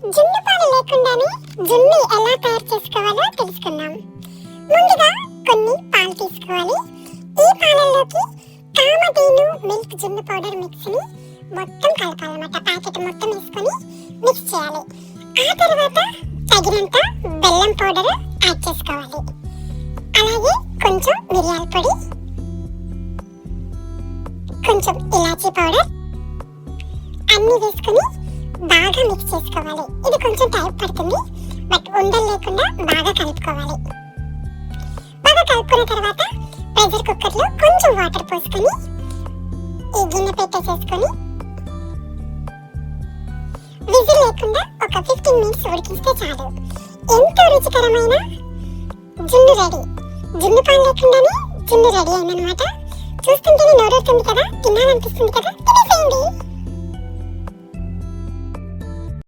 జున్ను పాలు లేకుండానే జున్ను ఎలా తయారు చేసుకోవాలో తెలుసుకుందాం. ముందుగా కొన్ని పాలు తీసుకోవాలి. ఈ పాలల్లోకి కామధేను మిల్క్ జున్ను పౌడర్ మిక్స్ ని మొత్తం కలపాలన్నమాట. ప్యాకెట్ మొత్తం వేసుకొని మిక్స్ చేయాలి. ఆ తర్వాత తగినంత బెల్లం పౌడర్ యాడ్ చేసుకోవాలి. అలాగే కొంచెం మిరియాల పొడి, కొంచెం ఇలాచీ పౌడర్ అన్ని వేసుకొని బాగా మిక్స్ చేసుకోవాలి. ఇది కొంచెం టైం పడుతుంది, బట్ ఉండలు లేకుండా బాగా కలుపుకోవాలి. బాగా కలుపుకున్న తర్వాత ప్రెషర్ కుక్కర్ లో కొంచెం వాటర్ పోసుకొని ఈ గిన్నె పెట్టేసేసుకొని విజిల్ లేకుండా ఒక 15 మినిట్స్ ఉడికిస్తే చాలు. ఎంతో రుచికరమైన జున్ను రెడీ. జున్ను పాలు లేకుండానే జున్ను రెడీ అయిందనమాట. చూస్తుంటేనే నోరూరుతుంది కదా, తినాలనిపిస్తుంది కదా, తినేసేయండి.